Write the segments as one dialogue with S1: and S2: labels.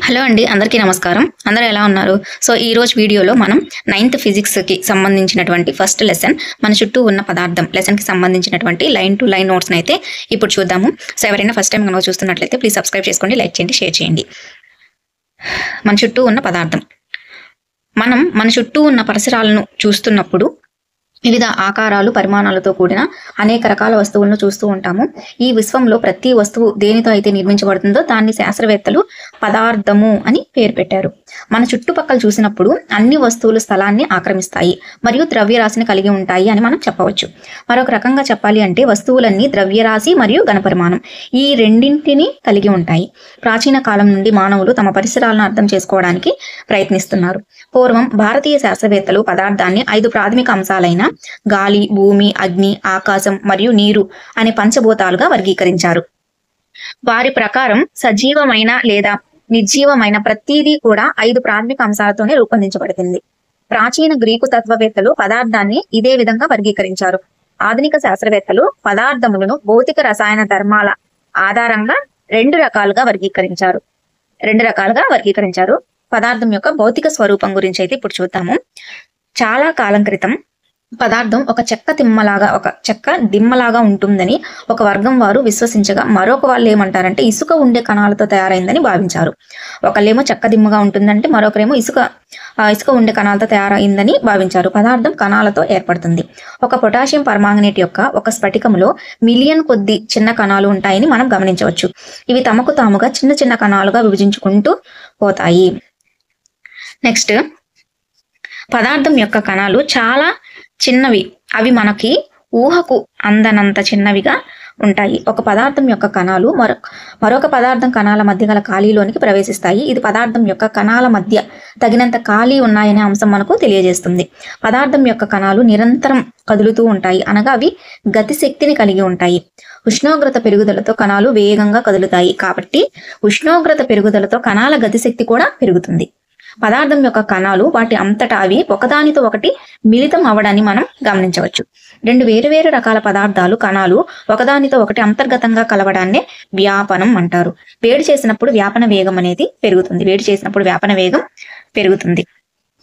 S1: Hello అండి, అందరికీ నమస్కారం. అందరూ ఎలా ఉన్నారు? సో ఈ రోజు వీడియోలో మనం 9th ఫిజిక్స్కి సంబంధించినటువంటి ఫస్ట్ లెసన్ మన చుట్టూ ఉన్న పదార్థం లెసన్కి సంబంధించినటువంటి లైన్ టు లైన్ నోట్స్ని అయితే ఇప్పుడు చూద్దాము. సో ఎవరైనా ఫస్ట్ టైం కనుక చూస్తున్నట్లయితే ప్లీజ్ సబ్స్క్రైబ్ చేసుకోండి, లైక్ చేయండి, షేర్ చేయండి. మన చుట్టూ ఉన్న పదార్థం. మనం మన చుట్టూ ఉన్న పరిసరాలను చూస్తున్నప్పుడు వివిధ ఆకారాలు పరిమాణాలతో కూడిన అనేక రకాల వస్తువులను చూస్తూ ఉంటాము. ఈ విశ్వంలో ప్రతి వస్తువు దేనితో అయితే నిర్మించబడుతుందో దాన్ని శాస్త్రవేత్తలు పదార్థము అని పేరు పెట్టారు. మన చుట్టుపక్కల చూసినప్పుడు అన్ని వస్తువులు స్థలాన్ని ఆక్రమిస్తాయి మరియు ద్రవ్యరాశిని కలిగి ఉంటాయి అని మనం చెప్పవచ్చు. మరొక రకంగా చెప్పాలి అంటే వస్తువులన్నీ ద్రవ్యరాశి మరియు ఘనపరిమాణం ఈ రెండింటిని కలిగి ఉంటాయి. ప్రాచీన కాలం నుండి మానవులు తమ పరిసరాలను అర్థం చేసుకోవడానికి ప్రయత్నిస్తున్నారు. పూర్వం భారతీయ శాస్త్రవేత్తలు పదార్థాన్ని 5 ప్రాథమిక అంశాలైన గాలి, భూమి, అగ్ని, ఆకాశం మరియు నీరు అనే పంచభూతాలుగా వర్గీకరించారు. వారి ప్రకారం సజీవమైన లేదా నిర్జీవమైన ప్రతిదీ కూడా 5 ప్రాథమిక అంశాలతోనే రూపొందించబడింది. ప్రాచీన గ్రీకు తత్వవేత్తలు పదార్థాన్ని ఇదే విధంగా వర్గీకరించారు. ఆధునిక శాస్త్రవేత్తలు పదార్థములను భౌతిక రసాయన ధర్మాల ఆధారంగా రెండు రకాలుగా వర్గీకరించారు. పదార్థం యొక్క భౌతిక స్వరూపం గురించి అయితే ఇప్పుడు చూద్దాము. చాలా కాలం క్రితం పదార్థం ఒక చెక్క దిమ్మలాగా ఉంటుందని ఒక వర్గం వారు విశ్వసించగా మరొక వాళ్ళు ఏమంటారంటే ఇసుక ఉండే కణాలతో తయారైందని భావించారు. ఒకళ్ళేమో చెక్క దిమ్మగా ఉంటుందంటే మరొకరేమో ఇసుక ఉండే కణాలతో తయారైందని భావించారు. పదార్థం కణాలతో ఏర్పడుతుంది. ఒక పొటాషియం పర్మాంగనేట్ యొక్క ఒక స్ఫటికంలో మిలియన్ కొద్ది చిన్న కణాలు ఉంటాయని మనం గమనించవచ్చు. ఇవి తమకు తాముగా చిన్న చిన్న కణాలుగా విభజించుకుంటూ పోతాయి. నెక్స్ట్, పదార్థం యొక్క కణాలు చాలా చిన్నవి. అవి మనకి ఊహకు అందనంత చిన్నవిగా ఉంటాయి. ఒక పదార్థం యొక్క కణాలు మరొక పదార్థం కణాల మధ్య గల ఖాళీలోనికి ప్రవేశిస్తాయి. ఇది పదార్థం యొక్క కణాల మధ్య తగినంత ఖాళీ ఉన్నాయనే అంశం మనకు తెలియజేస్తుంది. పదార్థం యొక్క కణాలు నిరంతరం కదులుతూ ఉంటాయి, అనగా అవి గతిశక్తిని కలిగి ఉంటాయి. ఉష్ణోగ్రత పెరుగుదలతో కణాలు వేగంగా కదులుతాయి, కాబట్టి ఉష్ణోగ్రత పెరుగుదలతో కణాల గతిశక్తి కూడా పెరుగుతుంది. పదార్థం యొక్క కణాలు వాటి అంతటా అవి ఒకదానితో ఒకటి మిళితం అవ్వడాన్ని మనం గమనించవచ్చు. 2 వేరువేరు రకాల పదార్థాలు కణాలు ఒకదానితో ఒకటి అంతర్గతంగా కలవడాన్నే వ్యాపనం అంటారు. వేడి చేసినప్పుడు వ్యాపన వేగం పెరుగుతుంది.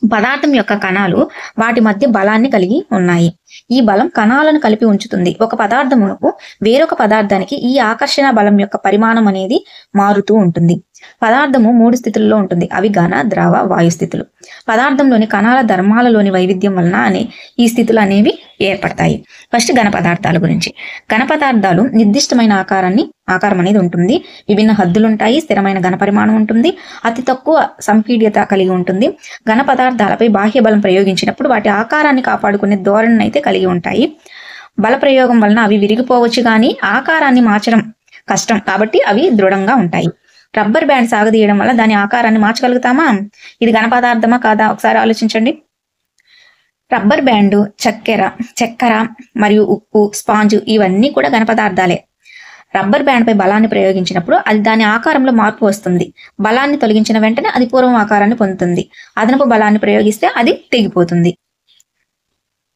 S1: పదార్థం యొక్క కణాలు వాటి మధ్య బలాన్ని కలిగి ఉన్నాయి. ఈ బలం కణాలను కలిపి ఉంచుతుంది. ఒక పదార్థమునకు వేరొక పదార్థానికి ఈ ఆకర్షణ బలం యొక్క పరిమాణం అనేది మారుతూ ఉంటుంది. పదార్థము 3 స్థితుల్లో ఉంటుంది. అవి ఘన, ద్రవ, వాయు స్థితులు. పదార్థంలోని కణాల ధర్మాలలోని వైవిధ్యం వలన ఈ స్థితులు అనేవి ఏర్పడతాయి. ఫస్ట్ ఘన పదార్థాల గురించి. ఘన పదార్థాలు నిర్దిష్టమైన ఆకారం అనేది ఉంటుంది. విభిన్న హద్దులుంటాయి. స్థిరమైన ఘన పరిమాణం ఉంటుంది. అతి తక్కువ సంపీడ్యత కలిగి ఉంటుంది. ఘన పదార్థాలపై బాహ్య బలం ప్రయోగించినప్పుడు వాటి ఆకారాన్ని కాపాడుకునే ధోరణిని అయితే కలిగి ఉంటాయి. బల ప్రయోగం వలన అవి విరిగిపోవచ్చు, కానీ ఆకారాన్ని మార్చడం కష్టం, కాబట్టి అవి దృఢంగా ఉంటాయి. రబ్బర్ బ్యాండ్ సాగదీయడం వల్ల దాని ఆకారాన్ని మార్చగలుగుతామా? ఇది ఘన పదార్థమా కాదా? ఒకసారి ఆలోచించండి. రబ్బర్ బ్యాండు, చక్కెర మరియు ఉప్పు, స్పాంజు ఇవన్నీ కూడా ఘన పదార్థాలే. రబ్బర్ బ్యాండ్ పై బలాన్ని ప్రయోగించినప్పుడు అది దాని ఆకారంలో మార్పు వస్తుంది. బలాన్ని తొలగించిన వెంటనే అది పూర్వం ఆకారాన్ని పొందుతుంది. అదనపు బలాన్ని ప్రయోగిస్తే అది తెగిపోతుంది.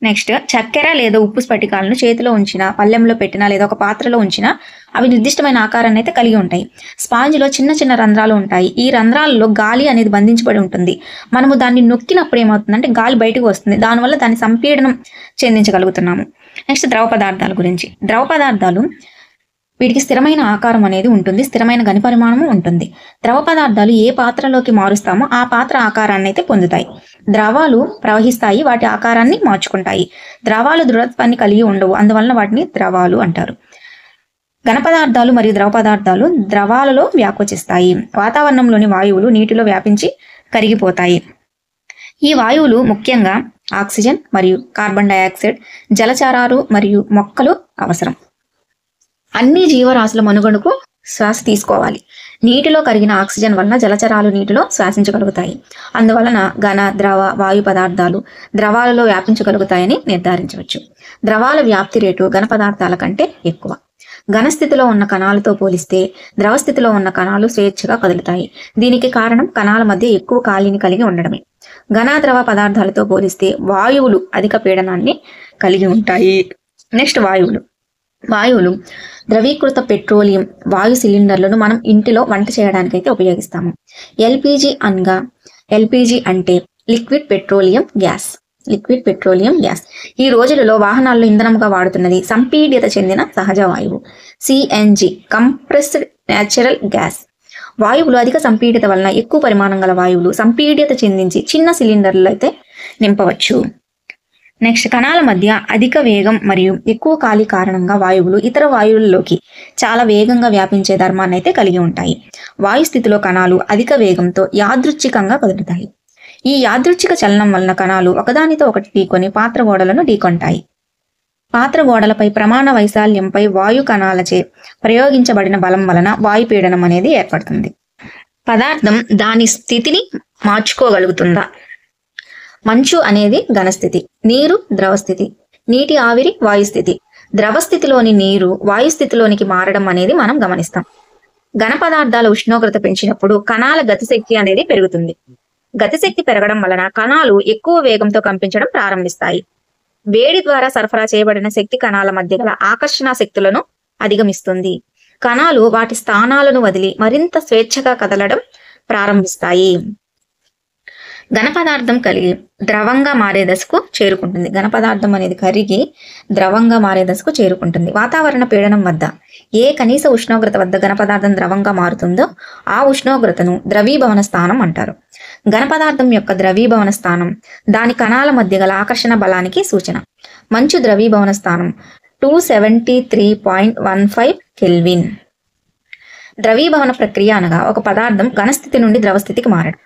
S1: నెక్స్ట్, చక్కెర లేదా ఉప్పు స్ఫటికాలను చేతిలో ఉంచినా, పళ్ళెంలో పెట్టినా లేదా ఒక పాత్రలో ఉంచినా అవి నిర్దిష్టమైన ఆకారాన్ని అయితే కలిగి ఉంటాయి. స్పాంజ్లో చిన్న చిన్న రంధ్రాలు ఉంటాయి. ఈ రంధ్రాలలో గాలి అనేది బంధించబడి ఉంటుంది. మనము దాన్ని నొక్కినప్పుడు ఏమవుతుందంటే గాలి బయటకు వస్తుంది. దానివల్ల దాన్ని సంపీడనం చెందించగలుగుతున్నాము. నెక్స్ట్, ద్రవ పదార్థాల గురించి. ద్రవ పదార్థాలు వీటికి స్థిరమైన ఆకారం అనేది ఉంటుంది. స్థిరమైన ఘన పరిమాణము ఉంటుంది. ద్రవ పదార్థాలు ఏ పాత్రలోకి మారుస్తామో ఆ పాత్ర ఆకారాన్ని అయితే పొందుతాయి. ద్రవాలు ప్రవహిస్తాయి, వాటి ఆకారాన్ని మార్చుకుంటాయి. ద్రవాలు దృఢత్వాన్ని కలిగి ఉండవు, అందువలన వాటిని ద్రవాలు అంటారు. ఘన పదార్థాలు మరియు ద్రవ పదార్థాలు ద్రవాలలో వ్యాకోచిస్తాయి. వాతావరణంలోని వాయువులు నీటిలో వ్యాపించి కరిగిపోతాయి. ఈ వాయువులు ముఖ్యంగా ఆక్సిజన్ మరియు కార్బన్ డయాక్సైడ్, జలచరాలు మరియు మొక్కలు అవసరం. అన్ని జీవరాశుల మనుగడకు శ్వాస తీసుకోవాలి. నీటిలో కరిగిన ఆక్సిజన్ వలన జలచరాలు నీటిలో శ్వాసించగలుగుతాయి. అందువలన ఘన, ద్రవ, వాయు పదార్థాలు ద్రవాలలో వ్యాపించగలుగుతాయని నిర్ధారించవచ్చు. ద్రవాల వ్యాప్తి రేటు ఘన పదార్థాల కంటే ఎక్కువ. ఘన స్థితిలో ఉన్న కణాలతో పోలిస్తే ద్రవ స్థితిలో ఉన్న కణాలు స్వేచ్ఛగా కదులుతాయి. దీనికి కారణం కణాల మధ్య ఎక్కువ ఖాళీని కలిగి ఉండడమే. ఘన, ద్రవ పదార్థాలతో పోలిస్తే వాయువులు అధిక పీడనాన్ని కలిగి ఉంటాయి. నెక్స్ట్, వాయువులు. వాయువులు ద్రవీకృత పెట్రోలియం వాయు సిలిండర్లను మనం ఇంటిలో వంట చేయడానికైతే ఉపయోగిస్తాము. ఎల్పిజి అంటే లిక్విడ్ పెట్రోలియం గ్యాస్. ఈ రోజులలో వాహనాల్లో ఇంధనంగా వాడుతున్నది సంపీడ్యత చెందిన సహజ వాయువు సిఎన్జి, కంప్రెస్డ్ న్యాచురల్ గ్యాస్. వాయువులు అధిక సంపీడ్యత వలన ఎక్కువ పరిమాణం గల వాయువులు సంపీడ్యత చెందించి చిన్న సిలిండర్లు అయితే నింపవచ్చు. నెక్స్ట్, కణాల మధ్య అధిక వేగం మరియు ఎక్కువ ఖాళీ కారణంగా వాయువులు ఇతర వాయువుల్లోకి చాలా వేగంగా వ్యాపించే ధర్మాన్ని అయితే కలిగి ఉంటాయి. వాయు స్థితిలో కణాలు అధిక వేగంతో యాదృచ్ఛికంగా కదులుతాయి. ఈ యాదృచ్ఛిక చలనం వలన కణాలు ఒకదానితో ఒకటి ఢీకొని పాత్ర గోడలను ఢీకొంటాయి. పాత్ర గోడలపై ప్రమాణ వైశాల్యంపై వాయు కణాలచే ప్రయోగించబడిన బలం వలన వాయుపీడనం అనేది ఏర్పడుతుంది. పదార్థం దాని స్థితిని మార్చుకోగలుగుతుందా? మంచు అనేది ఘనస్థితి, నీరు ద్రవస్థితి, నీటి ఆవిరి వాయుస్థితి. ద్రవస్థితిలోని నీరు వాయుస్థితిలోనికి మారడం అనేది మనం గమనిస్తాం. ఘన పదార్థాల ఉష్ణోగ్రత పెంచినప్పుడు కణాల గతిశక్తి అనేది పెరుగుతుంది. గతిశక్తి పెరగడం వలన కణాలు ఎక్కువ వేగంతో కంపించడం ప్రారంభిస్తాయి. వేడి ద్వారా సరఫరా చేయబడిన శక్తి కణాల మధ్య గల ఆకర్షణ శక్తులను అధిగమిస్తుంది. కణాలు వాటి స్థానాలను వదిలి మరింత స్వేచ్ఛగా కదలడం ప్రారంభిస్తాయి. ఘనపదార్థం కలిగి ద్రవంగా మారే దశకు చేరుకుంటుంది. ఘనపదార్థం అనేది కరిగి ద్రవంగా మారే దశకు చేరుకుంటుంది. వాతావరణ పీడనం వద్ద ఏ కనీస ఉష్ణోగ్రత వద్ద ఘనపదార్థం ద్రవంగా మారుతుందో ఆ ఉష్ణోగ్రతను ద్రవీభవన స్థానం అంటారు. ఘనపదార్థం యొక్క ద్రవీభవన స్థానం దాని కణాల మధ్య గల ఆకర్షణ బలానికి సూచన. మంచు ద్రవీభవన స్థానం 273.15 కెల్విన్. ద్రవీభవన ప్రక్రియ అనగా ఒక పదార్థం ఘనస్థితి నుండి ద్రవస్థితికి మారడం.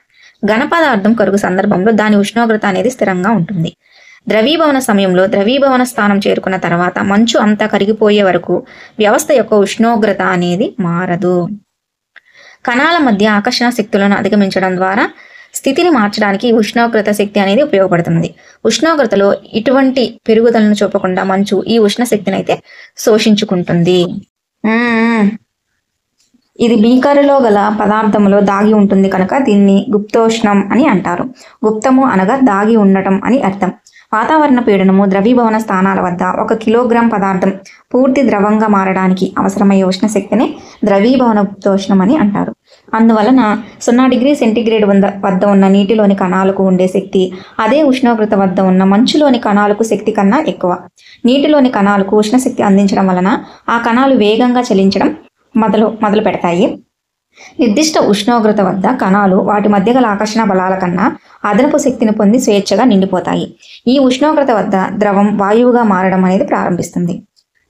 S1: ఘనపదార్థం కరుగు సందర్భంలో దాని ఉష్ణోగ్రత అనేది స్థిరంగా ఉంటుంది. ద్రవీభవన సమయంలో ద్రవీభవన స్థానం చేరుకున్న తర్వాత మంచు అంతా కరిగిపోయే వరకు వ్యవస్థ యొక్క ఉష్ణోగ్రత అనేది మారదు. కణాల మధ్య ఆకర్షణ శక్తులను అధిగమించడం ద్వారా స్థితిని మార్చడానికి ఉష్ణోగ్రత శక్తి అనేది ఉపయోగపడుతుంది. ఉష్ణోగ్రతలో ఇటువంటి పెరుగుదలను చూపకుండా మంచు ఈ ఉష్ణ శక్తిని అయితే శోషించుకుంటుంది. ఇది బీకరులో గల పదార్థములో దాగి ఉంటుంది కనుక దీన్ని గుప్తోష్ణం అని అంటారు. గుప్తము అనగా దాగి ఉండటం అని అర్థం. వాతావరణ పీడనము ద్రవీభవన స్థానాల వద్ద 1 కిలోగ్రాం పదార్థం పూర్తి ద్రవంగా మారడానికి అవసరమయ్యే ఉష్ణశక్తిని ద్రవీభవన గుప్తోష్ణం అని అంటారు. అందువలన 0 డిగ్రీ సెంటీగ్రేడ్ వద్ద ఉన్న నీటిలోని కణాలకు ఉండే శక్తి అదే ఉష్ణోగ్రత వద్ద ఉన్న మంచులోని కణాలకు శక్తి కన్నా ఎక్కువ. నీటిలోని కణాలకు ఉష్ణశక్తి అందించడం వలన ఆ కణాలు వేగంగా చలించడం మొదలు పెడతాయి. నిర్దిష్ట ఉష్ణోగ్రత వద్ద కణాలు వాటి మధ్య గల ఆకర్షణ బలాల కన్నా అదనపు శక్తిని పొంది స్వేచ్ఛగా నిండిపోతాయి. ఈ ఉష్ణోగ్రత వద్ద ద్రవం వాయువుగా మారడం అనేది ప్రారంభిస్తుంది.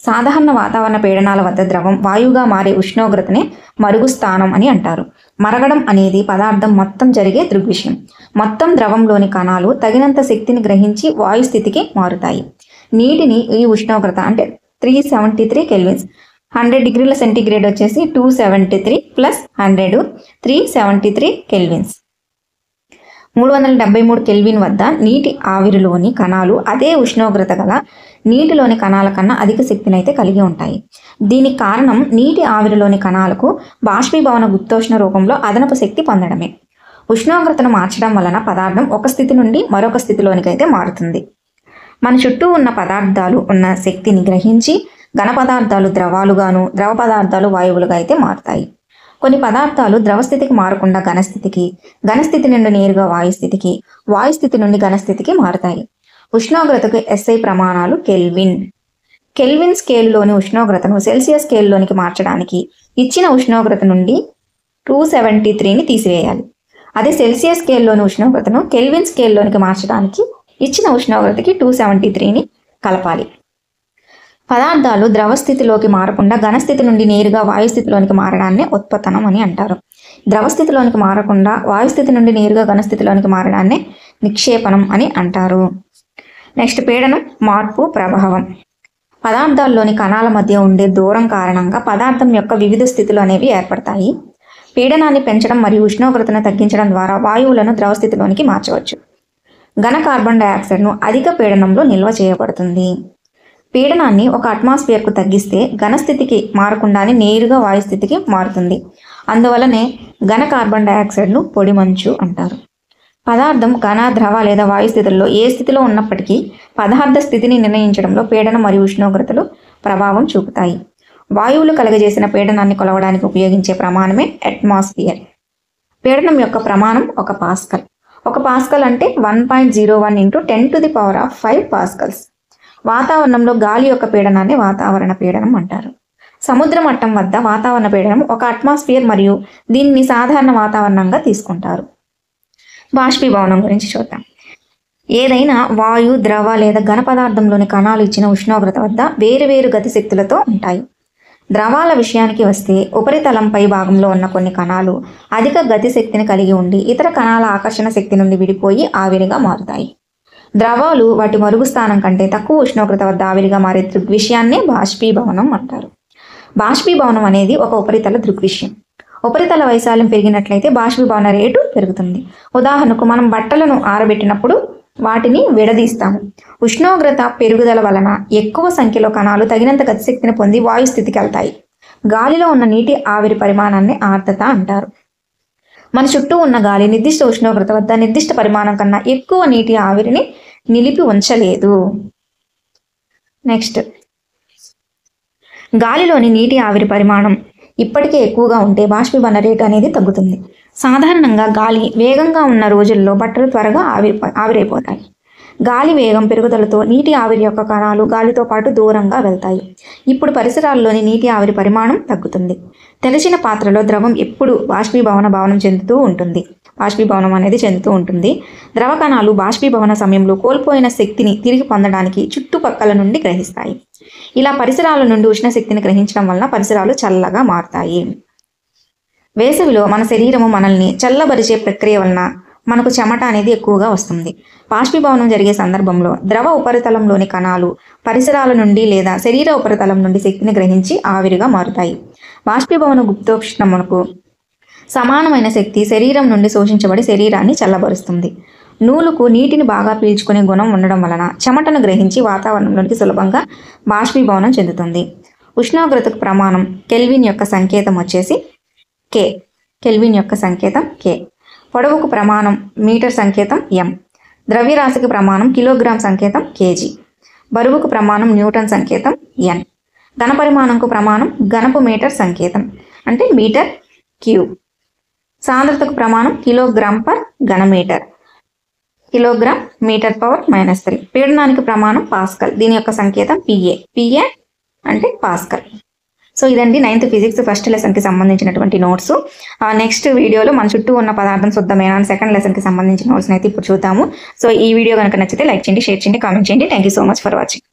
S1: సాధారణ వాతావరణ పీడనాల వద్ద ద్రవం వాయువుగా మారే ఉష్ణోగ్రతనే మరుగు స్థానం అని అంటారు. మరగడం అనేది పదార్థం మొత్తం జరిగే దృగ్విషయం. మొత్తం ద్రవంలోని కణాలు తగినంత శక్తిని గ్రహించి వాయు స్థితికి మారుతాయి. నీటిని ఈ ఉష్ణోగ్రత అంటే 373 కెల్విన్స్, 100 డిగ్రీల సెంటీగ్రేడ్ వచ్చేసి 273 ప్లస్ 100 373 కెల్విన్స్. 373 కెల్విన్ వద్ద నీటి ఆవిరిలోని కణాలు అదే ఉష్ణోగ్రత గల నీటిలోని కణాల కన్నా అధిక శక్తిని అయితే కలిగి ఉంటాయి. దీనికి కారణం నీటి ఆవిరిలోని కణాలకు బాష్పీభవన గుప్తోష్ణ రూపంలో అదనపు శక్తి పొందడమే. ఉష్ణోగ్రతను మార్చడం వలన పదార్థం ఒక స్థితి నుండి మరొక స్థితిలోనికైతే మారుతుంది. మన చుట్టూ ఉన్న పదార్థాలు ఉన్న శక్తిని గ్రహించి ఘన పదార్థాలు ద్రవాలుగాను, ద్రవ పదార్థాలు వాయువులుగా అయితే మారుతాయి. కొన్ని పదార్థాలు ద్రవస్థితికి మారకుండా ఘనస్థితికి, ఘనస్థితి నుండి నేరుగా వాయుస్థితికి, వాయుస్థితి నుండి ఘనస్థితికి మారుతాయి. ఉష్ణోగ్రతకు SI ప్రమాణాలు కెల్విన్. కెల్విన్ స్కేలులోని ఉష్ణోగ్రతను సెల్సియస్ స్కేలులోనికి మార్చడానికి ఇచ్చిన ఉష్ణోగ్రత నుండి 273ని తీసివేయాలి. అదే సెల్సియస్ స్కేల్లోని ఉష్ణోగ్రతను కెల్విన్ స్కేల్లోనికి మార్చడానికి ఇచ్చిన ఉష్ణోగ్రతకి 273ని కలపాలి. పదార్థాలు ద్రవస్థితిలోకి మారకుండా ఘనస్థితి నుండి నేరుగా వాయుస్థితిలోనికి మారడాన్ని ఉత్పతనం అని అంటారు. ద్రవస్థితిలోనికి మారకుండా వాయుస్థితి నుండి నేరుగా ఘనస్థితిలోనికి మారడాన్ని నిక్షేపణం అని అంటారు. నెక్స్ట్, పీడనం, మార్పు, ప్రభావం. పదార్థాల్లోని కణాల మధ్య ఉండే దూరం కారణంగా పదార్థం యొక్క వివిధ స్థితులు అనేవి ఏర్పడతాయి. పీడనాన్ని పెంచడం మరియు ఉష్ణోగ్రతను తగ్గించడం ద్వారా వాయువులను ద్రవస్థితిలోనికి మార్చవచ్చు. ఘన కార్బన్ డయాక్సైడ్ను అధిక పీడనంలో నిల్వ చేయబడుతుంది. పీడనాన్ని 1 అట్మాస్ఫియర్కు తగ్గిస్తే ఘనస్థితికి మారకుండానే నేరుగా వాయుస్థితికి మారుతుంది. అందువలనే ఘన కార్బన్ డయాక్సైడ్ను పొడి మంచు అంటారు. పదార్థం ఘన, ద్రవ లేదా వాయు స్థితుల్లో ఏ స్థితిలో ఉన్నప్పటికీ పదార్థ స్థితిని నిర్ణయించడంలో పీడనం మరియు ఉష్ణోగ్రతలు ప్రభావం చూపుతాయి. వాయువులు కలుగజేసిన పీడనాన్ని కొలవడానికి ఉపయోగించే ప్రమాణమే అట్మాస్ఫియర్. పీడనం యొక్క ప్రమాణం 1 పాస్కల్. 1 పాస్కల్ అంటే 1.01 × 10⁵ పాస్కల్స్. వాతావరణంలో గాలి యొక్క పీడనాన్ని వాతావరణ పీడనం అంటారు. సముద్ర మట్టం వద్ద వాతావరణ పీడనం 1 అట్మాస్ఫియర్ మరియు దీనిని సాధారణ వాతావరణంగా తీసుకుంటారు. బాష్పీభవనం గురించి చూద్దాం. ఏదైనా వాయు, ద్రవ లేదా ఘన పదార్థంలోని కణాలు ఇచ్చిన ఉష్ణోగ్రత వద్ద వేరువేరు గతిశక్తులతో ఉంటాయి. ద్రవాల విషయానికి వస్తే ఉపరితలం పై భాగంలో ఉన్న కొన్ని కణాలు అధిక గతిశక్తిని కలిగి ఉండి ఇతర కణాల ఆకర్షణ శక్తి నుండి విడిపోయి ఆవిరిగా మారుతాయి. ద్రవాలు వాటి మరుగు స్థానం కంటే తక్కువ ఉష్ణోగ్రత వద్ద ఆవిరిగా మారే దృగ్విషయాన్నే బాష్పీభవనం అంటారు. బాష్పీభవనం అనేది ఒక ఉపరితల దృగ్విషయం. ఉపరితల వైశాల్యం పెరిగినట్లయితే బాష్పీభవన రేటు పెరుగుతుంది. ఉదాహరణకు మనం బట్టలను ఆరబెట్టినప్పుడు వాటిని విడదీస్తాము. ఉష్ణోగ్రత పెరుగుదల వలన ఎక్కువ సంఖ్యలో కణాలు తగినంత గతిశక్తిని పొంది వాయు స్థితికి వెళ్తాయి. గాలిలో ఉన్న నీటి ఆవిరి పరిమాణాన్ని ఆర్ద్రత అంటారు. మన చుట్టూ ఉన్న గాలి నిర్దిష్ట ఉష్ణోగ్రత వద్ద నిర్దిష్ట పరిమాణం కన్నా ఎక్కువ నీటి ఆవిరిని నిలిపి ఉంచలేదు. నెక్స్ట్, గాలిలోని నీటి ఆవిరి పరిమాణం ఇప్పటికే ఎక్కువగా ఉంటే బాష్పీభవన రేటు అనేది తగ్గుతుంది. సాధారణంగా గాలి వేగంగా ఉన్న రోజుల్లో బట్టలు త్వరగా ఆవిరైపోతాయి. గాలి వేగం పెరుగుదలతో నీటి ఆవిరి యొక్క కణాలు గాలితో పాటు దూరంగా వెళ్తాయి. ఇప్పుడు పరిసరాల్లోని నీటి ఆవిరి పరిమాణం తగ్గుతుంది. తెరిచిన పాత్రలో ద్రవం ఎప్పుడు బాష్పీభవనం చెందుతూ ఉంటుంది. ద్రవ కణాలు బాష్పీభవన సమయంలో కోల్పోయిన శక్తిని తిరిగి పొందడానికి చుట్టుపక్కల నుండి గ్రహిస్తాయి. ఇలా పరిసరాల నుండి ఉష్ణ శక్తిని గ్రహించడం వలన పరిసరాలు చల్లగా మారుతాయి. వేసవిలో మన శరీరము మనల్ని చల్లబరిచే ప్రక్రియ వలన మనకు చెమట అనేది ఎక్కువగా వస్తుంది. బాష్పీభవనం జరిగే సందర్భంలో ద్రవ ఉపరితలంలోని కణాలు పరిసరాల నుండి లేదా శరీర ఉపరితలం నుండి శక్తిని గ్రహించి ఆవిరిగా మారుతాయి. బాష్పీభవన గుప్తోష్ణమునకు సమానమైన శక్తి శరీరం నుండి శోషించబడి శరీరాన్ని చల్లబరుస్తుంది. నూలుకు నీటిని బాగా పీల్చుకునే గుణం ఉండడం వలన చెమటను గ్రహించి వాతావరణంలోనికి సులభంగా బాష్పీభవనం చెందుతుంది. ఉష్ణోగ్రతకు ప్రమాణం కెల్విన్ యొక్క సంకేతం వచ్చేసి K. కెల్విన్ యొక్క సంకేతం K. పొడవుకు ప్రమాణం మీటర్ సంకేతం M. ద్రవ్యరాశికి ప్రమాణం కిలోగ్రామ్ సంకేతం kg. బరువుకు ప్రమాణం న్యూటన్ సంకేతం N. ఘనపరిమాణంకు ప్రమాణం ఘనపు మీటర్ సంకేతం అంటే మీటర్ క్యూబ్. సాంద్రతకు ప్రమాణం కిలోగ్రామ్/ఘనమీటర్, కిలోగ్రామ్ మీటర్ పవర్ -3. పీడనానికి ప్రమాణం పాస్కల్, దీని యొక్క సంకేతం PA అంటే పాస్కల్. సో ఇదండి 9th ఫిజిక్స్ ఫస్ట్ లెసన్కి సంబంధించినటువంటి నోట్స్. నెక్స్ట్ వీడియోలో మన చుట్టూ ఉన్న పదార్థం శుద్ధమేనా అని సెకండ్ లెసన్కి సంబంధించిన నోట్స్ని అయితే ఇప్పుడు చూద్దాము. సో ఈ వీడియో కనుక నచ్చితే లైక్ చేయండి, షేర్ చేయండి, కామెంట్ చేయండి. Thank you so much for watching.